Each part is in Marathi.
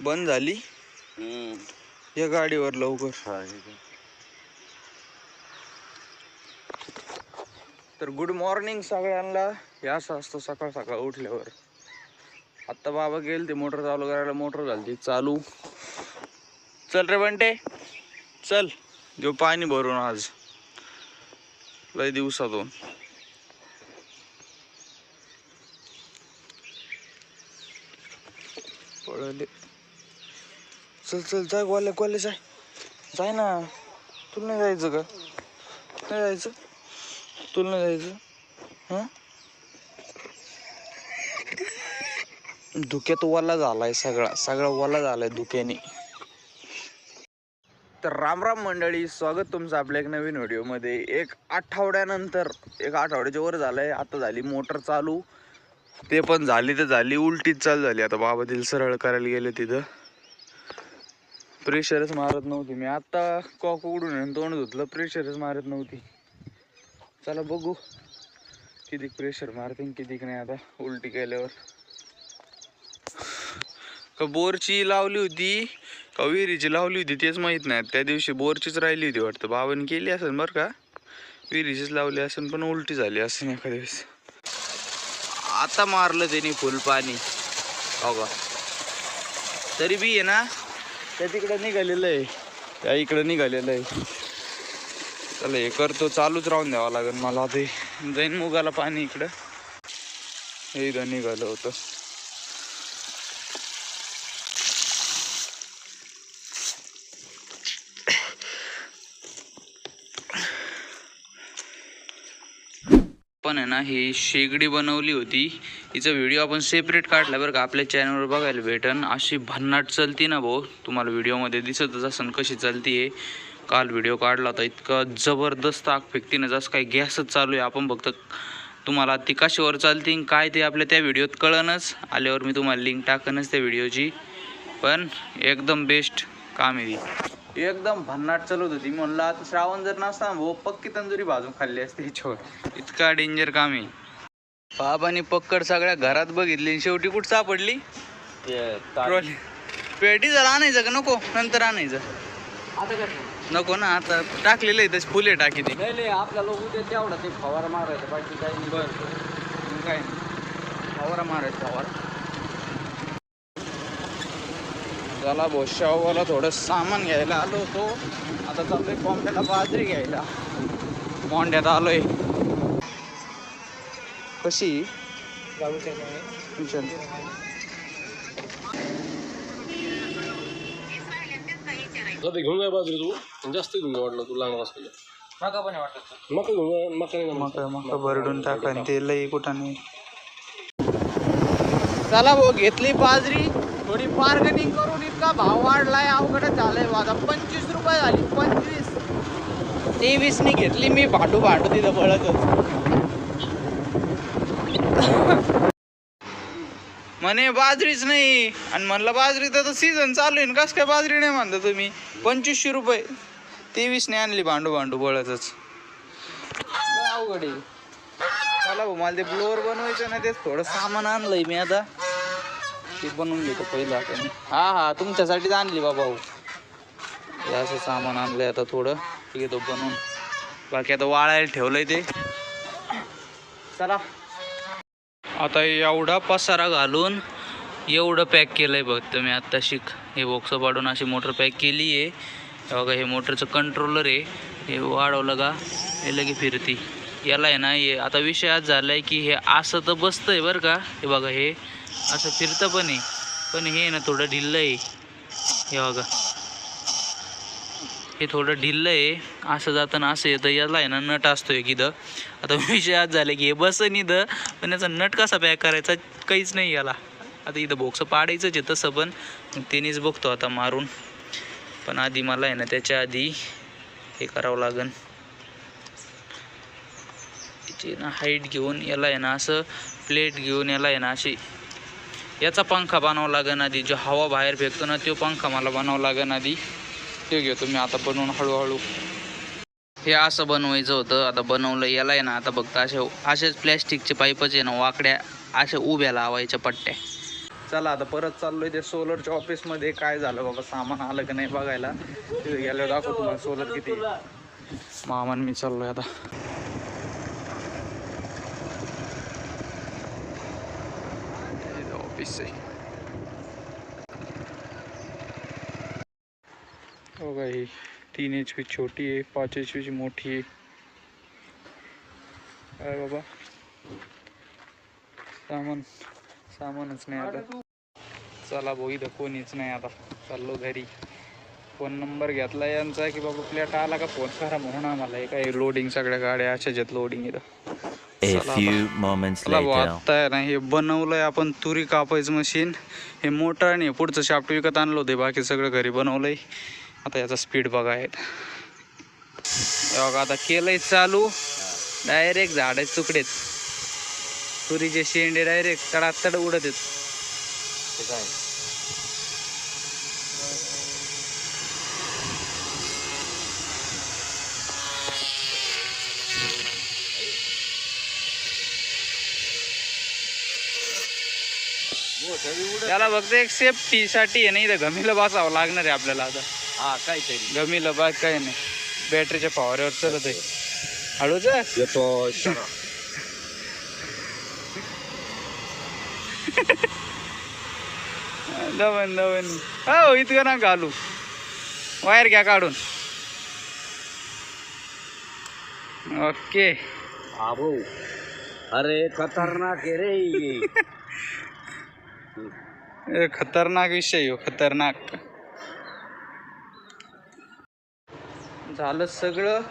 बंद झाली या गाडीवर लवकर. तर गुड मॉर्निंग सगळ्यांना. हे असं असतं सकाळ सकाळ उठल्यावर. आत्ता बाबा गेले ते मोटर चालू करायला, मोटर झाली चालू. चल रे बंटे चल, घेऊ पाणी भरून आज लय दिवसातून. पळले चल चल जाय गोल्या गोल्या जाय जाय ना. तुला नाही जायचं का? नाही जायचं तुला नाही जायचं? हां धुक्यात ओला झालाय, सगळा ओला झालाय धुक्याने. तर राम राम मंडळी, स्वागत तुमचं आपल्या एक नवीन व्हिडिओमध्ये. एक आठवड्याच्या वर झालंय. आता झाली मोटर चालू, ते पण झाली तर झाली उलटीच चालू झाली. आता बाबा तिला सरळ करायला गेले, तिथं प्रेशरच मारत नव्हती. मी आता कॉक उघडून तोंड धुतलं, प्रेशरच मारत नव्हती. चला बघू किती प्रेशर मारते किती नाही आता उलटी केल्यावर. का बोरची लावली होती का विहिरीची लावली होती तेच माहित नाही. त्या दिवशी बोरचीच राहिली होती वाटतं, बाबांनी केली असेल बरं का. विहिरीचीच लावली असेल पण उलटी झाली असेल एखाद्या वेळेस. आता मारलं त्यांनी फुल पाणी हो का. तरी बी आहे ना त्या तिकडं निघालेलं आहे, त्या इकडं निघालेलं आहे. चला हे करतो, चालूच राहून द्यावं लागेल मला. ते जाईन मुगाला पाणी इकडं, हे इथं निघालं होतं. पण आहे ना ही शेगडी बनवली होती, हिचा व्हिडिओ आपण सेपरेट काढला बरं का, आपल्या चॅनलवर बघायला भेटन. अशी भन्नाट चलती ना भाऊ, तुम्हाला व्हिडिओमध्ये दिसतच असन कशी चलती आहे. काल व्हिडिओ काढला होता, इतका जबरदस्त आग फेकतीनं जसं काही गॅसच चालू आहे. आपण फक्त तुम्हाला ती कशावर चालती काय ते आपल्या त्या व्हिडिओत कळनच. आल्यावर मी तुम्हाला लिंक टाकनच त्या व्हिडिओची. पण एकदम बेस्ट काम आहे ती, एकदम भन्नाट चालवत होती. म्हणलं आता श्रावण जर नसता भाऊ पक्की तंदुरी भाजून खाल्ली असते ह्याच्यावर, इतका डेंजर काम आहे. बाबांनी पक्कड सगळ्या घरात बघितली, शेवटी कुठं सापडली पेटी. जर आणायचं का नको नंतर आणायचं? आता काय नको ना, आता टाकलेलं आहे तशी फुले टाकी ती. नाही आपल्याला उद्या तेवढा ते फवारा मारायचा, बाकी काही नाही. बरं काय फवारा मारायचा फवारा. चला भाऊ शाहूला थोडं सामान घ्यायला आलो होतो. आता चाललोय कोंबड्याला बाजरी घ्यायला. मोंड्यात आलोय. कशी घेऊन जाय बाजरी, तू जास्त घेऊन वाटलं तू लहान असलेलं. मका पण वाटत मका घेऊन मका भरडून टाका ते लई कुठं नाही. चला भाऊ घेतली बाजरी, थोडी बार्गेनिंग करून इतका भाव वाढलाय, अवघडच झालंय. माझा 25 रुपये झाली, 25. 23 घेतली मी, भांडू तिथं पळतच. म्हणे बाजरीच नाही, आणि म्हणलं बाजरी तर सीझन चालू आहे, कस काय बाजरी नाही म्हणता तुम्ही? 2500 रुपये 23 आणली भांडू बळतच. अवघड आहे. चला भाऊ मला ते ब्लोअर बनवायचं ना, तेच थोडं सामान आणलंय मी, आता ते बनवून घेतो पहिलं आता. हा तुमच्यासाठीच आणली बाबा भाऊ, हे असं सामान आणलंय. आता थोडं घेतो बनवून, बाकी आता वाळायला ठेवलंय ते. चला आता एवढा पसारा घालून एवढं पॅक केलंय बघ मी आता शिक. हे बॉक्स पाडून अशी मोटर पॅक केली आहे. हे बघा, हे मोटरचं कंट्रोलर आहे, हे वाढवलं का हे लगे फिरती. याला आहे ना, हे आता विषय आज झाला आहे की हे असं तर बसतं आहे बरं का. हे बघा हे असं फिरतं पण आहे, पण हे ना थोडं ढिल्लं आहे. हे बघा हे थोडं ढिल्लं आहे, असं जाताना असं येतं. याला आहे ना नट असतो एक इथं. आता विषय आज झाला की हे बसन इथं, पण याचा नट कसा पॅक करायचा काहीच नाही याला. आता इथं बॉक्स पाडायचंच आहे तसं, पण तेनेच बघतो आता मारून. पण आधी मला आहे ना त्याच्या आधी हे करावं लागेल, त्याची ना हाईट घेऊन याला आहे ना असं प्लेट घेऊन याला आहे ना अशी याचा पंखा बनवावा लागेल आधी. जो हवा बाहेर फेकतो ना तो पंखा मला बनावं लागेल आधी. ते घेतो मी आता बनवून हळूहळू. हे असं बनवायचं होतं, आता बनवलं. याला आहे ना आता फक्त असेच प्लॅस्टिकचे पाईपच आहे ना वाकड्या अशा उभ्या लावायच्या पट्ट्या. चला आता परत चाललोय ते सोलरच्या ऑफिसमध्ये. काय झालं बाबा, सामान आलं की नाही बघायला. तिथे गेल्यावर दाखवतो तुम्हाला सोलर किती. मामान मी चाललोय आता. ऑफिस आहे बघा. ही 3 HP छोटी आहे, 5 HP मोठी आहे. काय बाबा, सामानच नाही आता. चला भाऊ, इथं कोणीच नाही आता. चाललो घरी. फोन नंबर घेतला यांचा की बाबा प्लेट आला का फोन करा म्हणून आम्हाला. हे काय लोडिंग, सगळ्या गाड्या अशाच आहेत लोडिंग इथं. आता आहे ना, हे बनवलंय आपण तुरी कापायचं मशीन. हे मोटर आणि पुढचं शाफ्ट विकत आणलं होते, बाकी सगळं घरी बनवलंय. आता याचा स्पीड बघा आहेत. बघा आता केलंय चालू. डायरेक्ट झाडाचे तुकडेत, तुरीचे शेंडे डायरेक्ट तडातड उडत आहेत. त्याला फक्त एक सेफ्टी साठी आहे, नाही तर गमीला बसावं लागणार आहे आपल्याला आता. हा काहीतरी गमीला बाग काय नाही, बॅटरीच्या फवाऱ्यावर चलत आहे. हळूच येतो. दवन हो, इतकं ना घालू. वायर घ्या काढून. ओके. आबो अरे खतरनाक आहे रे. खतरनाक विषय हो, खतरनाक. झालं सगळं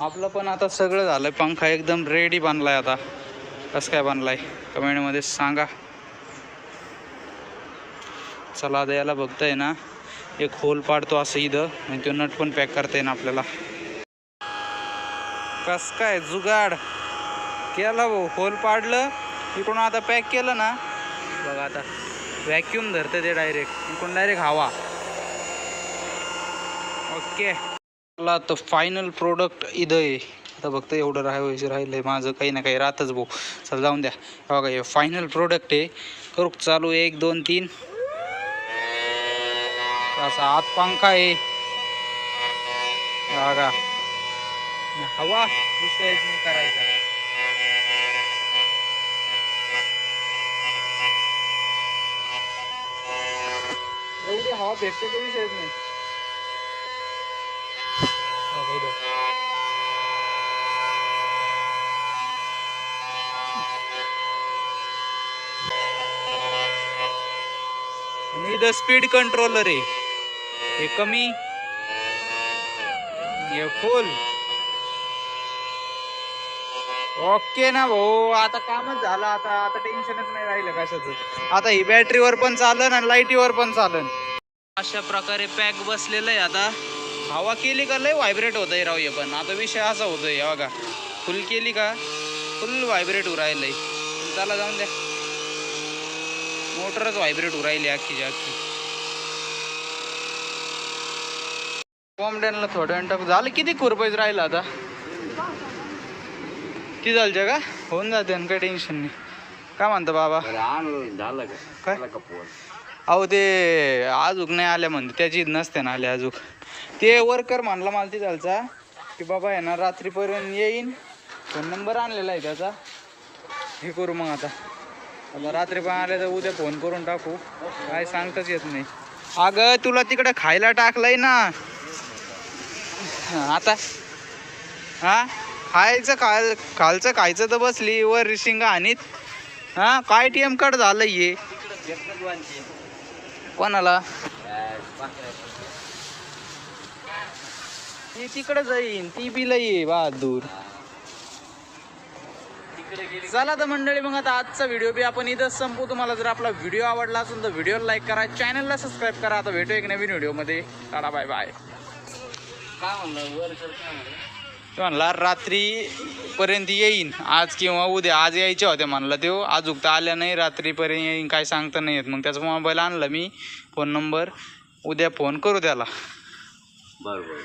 आपलं, पण आता सगळं झालं. पंखा एकदम रेडी बांधलाय आता. कसं काय बांधलाय कमेंटमध्ये सांगा. चला आता याला बघताय ना, एक होल पाडतो असं इथं, आणि तो नट पण पॅक करता येईन आपल्याला. कस काय जुगाड केला भाऊ. होल पाडलं इकडून, आता पॅक केलं ना बघा. आता व्हॅक्यूम धरतं ते डायरेक्ट, इकडून डायरेक्ट हवा. ओके. मला तर फायनल प्रोडक्ट इथं आहे. आता फक्त एवढं राहिलं आहे माझं, काही ना काही राहतच भाऊ. चला जाऊन द्या. बघा हे फायनल प्रोडक्ट आहे. करू चालू 1 2 3. असा आत पंखा आहे बघा. हवा विषयच नाही करायचा. एवढी हवा भेटते का विषयच नाही. आणि इथं स्पीड कंट्रोलर आहे. हे कमी, हे फुल. ओके ना भाऊ, आता कामच झालं. आता टेन्शनच नाही राहिलं कशाचं. आता ही बॅटरीवर पण चालन आणि लाईटीवर पण चालन. अशा प्रकारे पॅक बसलेलं आहे. आता हवा केली का लय व्हायब्रेट होत आहे राव हे. पण आता विषय असा होतोय बघा, फुल केली का फुल व्हायब्रेट होऊ राहिलंय. त्याला जाऊन द्या, मोटरच व्हायब्रेट होऊ राहिली अख्खीच्या अख्खी. कॉमडॅनला थोड्या वेळ टाकू. झालं किती खुरपायचं राहिलं आता. किती झालं का होऊन जाते ना, काही टेन्शन नाही. काय म्हणतो बाबा, झालं काय अहो ते आजूक नाही आल्या म्हणते, त्याची नसते ना आले अजूक. ते वर्कर म्हणला मला ती चालचा की बाबा आहे ना रात्रीपर्यंत येईन. फोन नंबर आणलेला आहे त्याचा. हे करू मग आता रात्री पण आले तर उद्या फोन करून टाकू. काय सांगताच येत नाही. अगं तुला तिकडे खायला टाकलंय ना आता. हा खायचं खालचं खायचं तर बसली वर शिंगा आणीत. हा काय टीएम कट झालं ये. कोणाला ती तिकडे जाईन, ती बिला ये बहादूर. चला तर मंडळी, मग आता आजचा व्हिडिओ बी आपण इथंच संपू. तुम्हाला जर आपला व्हिडिओ आवडला असेल तर व्हिडिओला लाईक करा, चॅनलला सबस्क्राईब करा. आता भेटू एक नवीन व्हिडिओमध्ये. Tata bye bye. काय म्हणलं वर काय म्हणलं, म्हणला रात्रीपर्यंत येईन आज किंवा उद्या. आज यायच्या होत्या म्हणला तो, अजून तर आल्या नाही. रात्रीपर्यंत येईन काय सांगता नाही येत. मग त्याचा मोबाईल आणला मी, फोन नंबर. उद्या फोन करू त्याला. बरोबर.